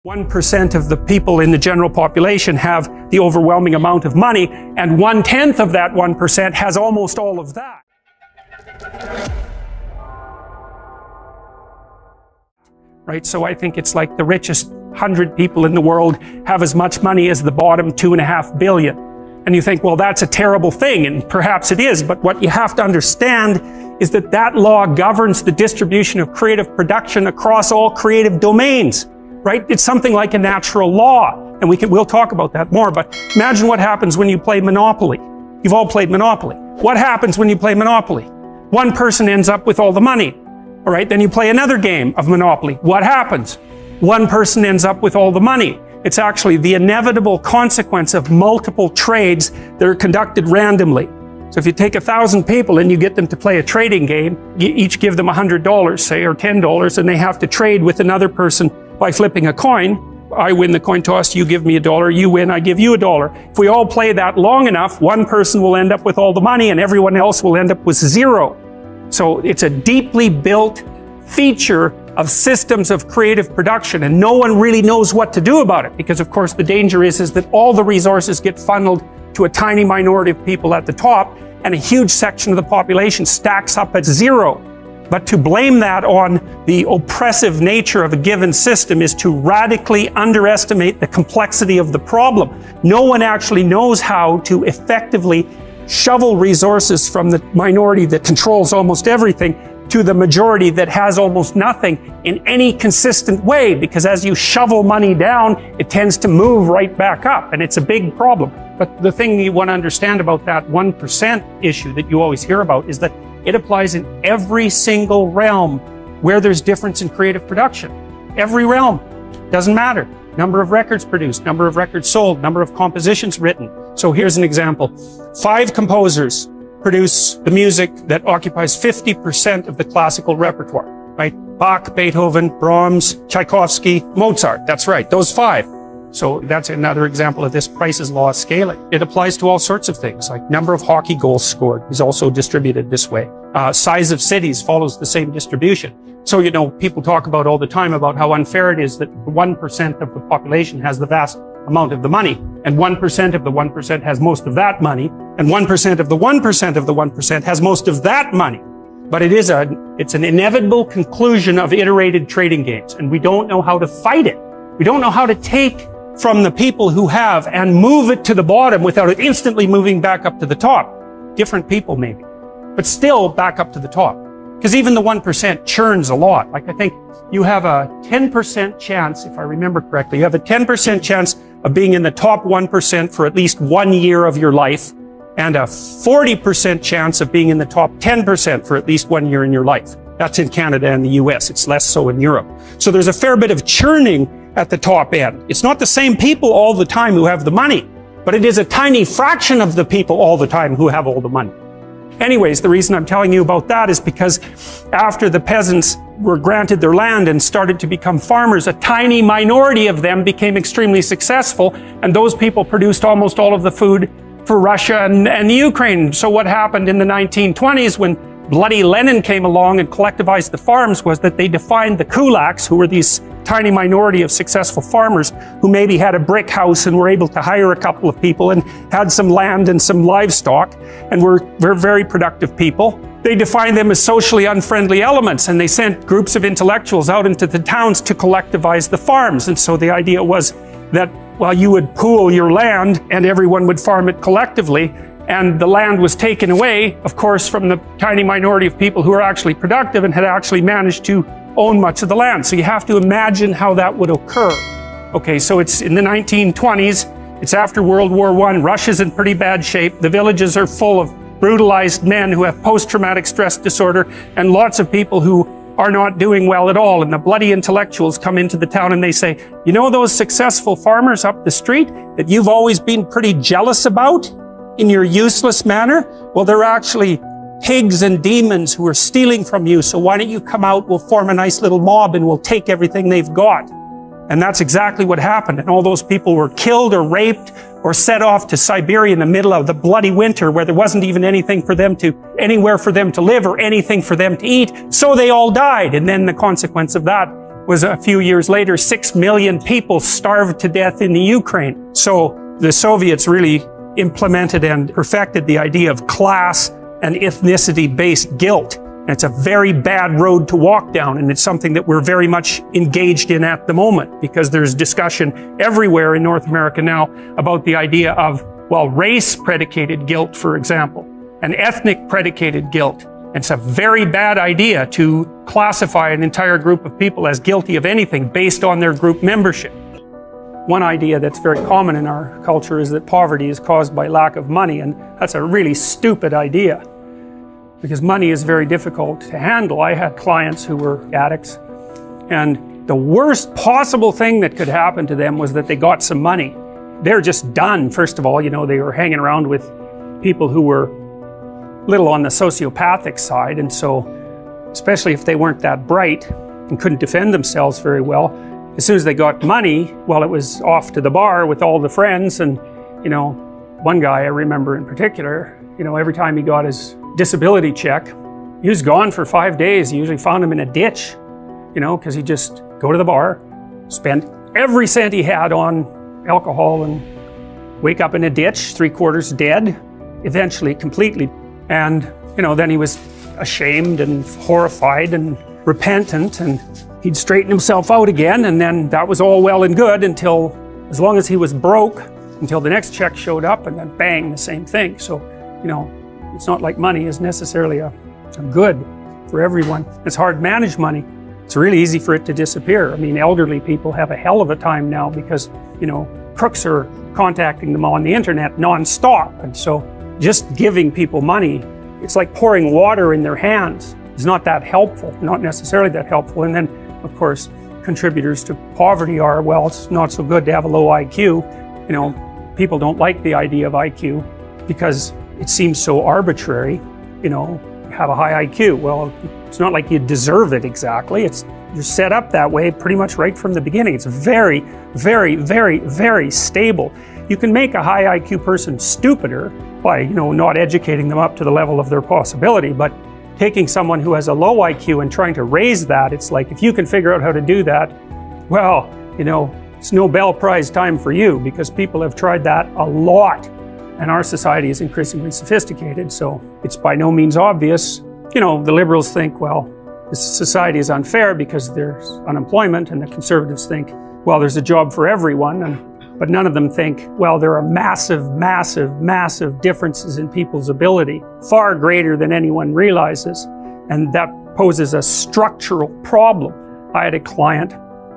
1% of the people in the general population have the overwhelming amount of money, and 1/10 of that 1% has almost all of that. Right? So I think it's like the richest 100 people in the world have as much money as the bottom 2.5 billion. And you think, well, that's a terrible thing, and perhaps it is, but what you have to understand is that that law governs the distribution of creative production across all creative domains. Right? It's something like a natural law, and we'll talk about that more, but imagine what happens when you play Monopoly. You've all played Monopoly. What happens when you play Monopoly? One person ends up with all the money. All right, then you play another game of Monopoly. What happens? One person ends up with all the money. It's actually the inevitable consequence of multiple trades that are conducted randomly. So if you take 1,000 people and you get them to play a trading game, you each give them $100, say, or $10, and they have to trade with another person by flipping a coin. I win the coin toss, you give me $1, you win, I give you $1. If we all play that long enough, one person will end up with all the money and everyone else will end up with zero. So it's a deeply built feature of systems of creative production, and no one really knows what to do about it, because of course the danger is that all the resources get funneled to a tiny minority of people at the top, and a huge section of the population stacks up at zero. But to blame that on the oppressive nature of a given system is to radically underestimate the complexity of the problem. No one actually knows how to effectively shovel resources from the minority that controls almost everything to the majority that has almost nothing in any consistent way, because as you shovel money down, it tends to move right back up, and it's a big problem. But the thing you want to understand about that 1% issue that you always hear about is that it applies in every single realm where there's difference in creative production. Every realm. Doesn't matter. Number of records produced, number of records sold, number of compositions written. So here's an example. 5 composers produce the music that occupies 50% of the classical repertoire, right? Bach, Beethoven, Brahms, Tchaikovsky, Mozart. That's right, those 5. So that's another example of this Price's law of scaling. It applies to all sorts of things, like number of hockey goals scored is also distributed this way. Size of cities follows the same distribution. So, you know, people talk about all the time about how unfair it is that 1% of the population has the vast amount of the money, and 1% of the 1% has most of that money, and 1% of the 1% of the 1% has most of that money. But it's an inevitable conclusion of iterated trading games, and we don't know how to fight it. We don't know how to take from the people who have and move it to the bottom without it instantly moving back up to the top. Different people maybe, but still back up to the top. Because even the 1% churns a lot. Like I think you have a 10% chance, if I remember correctly, you have a 10% chance of being in the top 1% for at least 1 year of your life, and a 40% chance of being in the top 10% for at least 1 year in your life. That's in Canada and the US. It's less so in Europe. So there's a fair bit of churning at the top end. It's not the same people all the time who have the money, but it is a tiny fraction of the people all the time who have all the money. Anyways, the reason I'm telling you about that is because after the peasants were granted their land and started to become farmers, a tiny minority of them became extremely successful, and those people produced almost all of the food for Russia and the Ukraine. So what happened in the 1920s when bloody Lenin came along and collectivized the farms was that they defined the kulaks, who were these tiny minority of successful farmers who maybe had a brick house and were able to hire a couple of people and had some land and some livestock and were very productive people. They defined them as socially unfriendly elements, and they sent groups of intellectuals out into the towns to collectivize the farms. And so the idea was that, well, you would pool your land and everyone would farm it collectively, and the land was taken away, of course, from the tiny minority of people who were actually productive and had actually managed to own much of the land. So you have to imagine how that would occur. Okay, so it's in the 1920s, it's after World War I, Russia's in pretty bad shape, the villages are full of brutalized men who have post-traumatic stress disorder, and lots of people who are not doing well at all, and the bloody intellectuals come into the town and they say, you know those successful farmers up the street that you've always been pretty jealous about in your useless manner? Well, they're actually pigs and demons who are stealing from you, so why don't you come out, we'll form a nice little mob and we'll take everything they've got. And that's exactly what happened, and all those people were killed or raped or set off to Siberia in the middle of the bloody winter where there wasn't even anywhere for them to live or anything for them to eat, so they all died. And then the consequence of that was a few years later, 6 million people starved to death in the Ukraine. So the Soviets really implemented and perfected the idea of class and ethnicity-based guilt. And it's a very bad road to walk down, and it's something that we're very much engaged in at the moment, because there's discussion everywhere in North America now about the idea of, well, race-predicated guilt, for example, and ethnic-predicated guilt. It's a very bad idea to classify an entire group of people as guilty of anything based on their group membership. One idea that's very common in our culture is that poverty is caused by lack of money, and that's a really stupid idea, because money is very difficult to handle. I had clients who were addicts, and the worst possible thing that could happen to them was that they got some money. They're just done. First of all, you know, they were hanging around with people who were a little on the sociopathic side, and so, especially if they weren't that bright and couldn't defend themselves very well, as soon as they got money, well, it was off to the bar with all the friends. And, you know, one guy I remember in particular, you know, every time he got his disability check, he was gone for 5 days. You usually found him in a ditch, you know, because he'd just go to the bar, spend every cent he had on alcohol, and wake up in a ditch, 3/4 dead, eventually completely. And, you know, then he was ashamed and horrified and repentant, and he'd straighten himself out again, and then that was all well and good until, as long as he was broke, until the next check showed up, and then bang, the same thing. So, you know, it's not like money is necessarily a good for everyone. It's hard to manage money. It's really easy for it to disappear. I mean, elderly people have a hell of a time now because, you know, crooks are contacting them on the internet non-stop. And so just giving people money, it's like pouring water in their hands. It's not that helpful, not necessarily that helpful. And then, of course, contributors to poverty are, well, it's not so good to have a low IQ. You know, people don't like the idea of IQ because it seems so arbitrary. You know, have a high IQ. Well, it's not like you deserve it exactly. You're set up that way pretty much right from the beginning. It's very, very, very, very stable. You can make a high IQ person stupider by, you know, not educating them up to the level of their possibility, but taking someone who has a low IQ and trying to raise that, it's like, if you can figure out how to do that, well, you know, it's Nobel Prize time for you, because people have tried that a lot, and our society is increasingly sophisticated, so it's by no means obvious. You know, the liberals think, well, this society is unfair because there's unemployment, and the conservatives think, well, there's a job for everyone, but none of them think, well, there are massive, massive, massive differences in people's ability, far greater than anyone realizes, and that poses a structural problem. I had a client,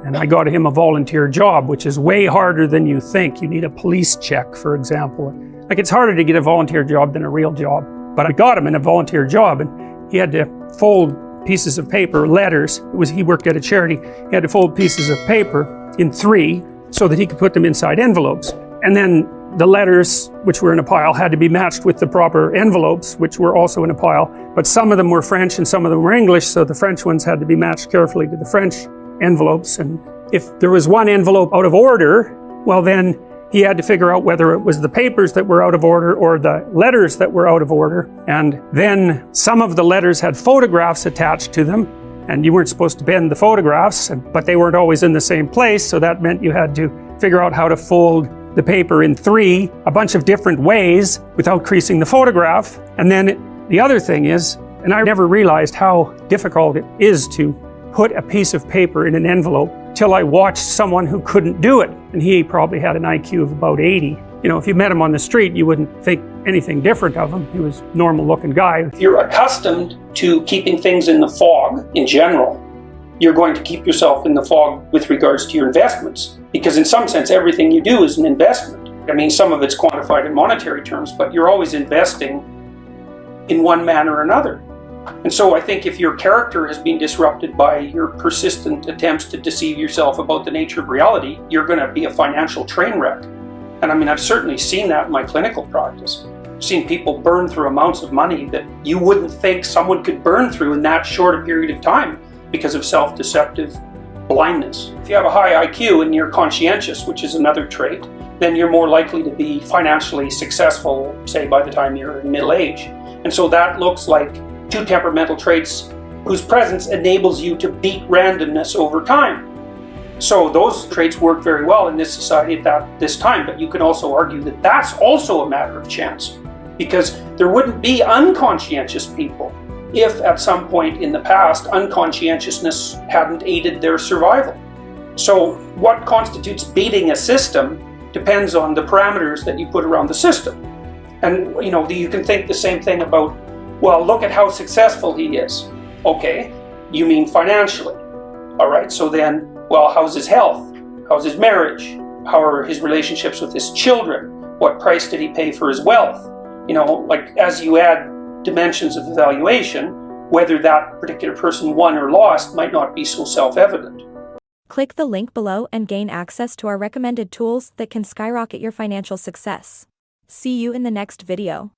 and I got him a volunteer job, which is way harder than you think. You need a police check, for example. Like, it's harder to get a volunteer job than a real job, but I got him in a volunteer job, and he had to fold pieces of paper, letters. He worked at a charity. He had to fold pieces of paper in 3 so that he could put them inside envelopes. And then the letters, which were in a pile, had to be matched with the proper envelopes, which were also in a pile. But some of them were French and some of them were English, so the French ones had to be matched carefully to the French envelopes. And if there was one envelope out of order, well, then he had to figure out whether it was the papers that were out of order or the letters that were out of order. And then some of the letters had photographs attached to them, and you weren't supposed to bend the photographs, but they weren't always in the same place, so that meant you had to figure out how to fold the paper in 3, a bunch of different ways without creasing the photograph. And then the other thing is, and I never realized how difficult it is to put a piece of paper in an envelope till I watched someone who couldn't do it, and he probably had an IQ of about 80. You know, if you met him on the street, you wouldn't think anything different of him. He was a normal looking guy. If you're accustomed to keeping things in the fog in general, you're going to keep yourself in the fog with regards to your investments, because in some sense everything you do is an investment. I mean, some of it's quantified in monetary terms, but you're always investing in one manner or another. And so I think if your character has been disrupted by your persistent attempts to deceive yourself about the nature of reality, you're going to be a financial train wreck. And I mean, I've certainly seen that in my clinical practice. I've seen people burn through amounts of money that you wouldn't think someone could burn through in that short a period of time because of self-deceptive blindness. If you have a high IQ and you're conscientious, which is another trait, then you're more likely to be financially successful, say, by the time you're in middle age. And so that looks like 2 temperamental traits whose presence enables you to beat randomness over time. So those traits work very well in this society at this time, but you can also argue that that's also a matter of chance, because there wouldn't be unconscientious people if at some point in the past unconscientiousness hadn't aided their survival. So what constitutes beating a system depends on the parameters that you put around the system. And you can think the same thing about, well, look at how successful he is. Okay, you mean financially. All right, so then, well, how's his health? How's his marriage? How are his relationships with his children? What price did he pay for his wealth? Like as you add dimensions of evaluation, whether that particular person won or lost might not be so self-evident. Click the link below and gain access to our recommended tools that can skyrocket your financial success. See you in the next video.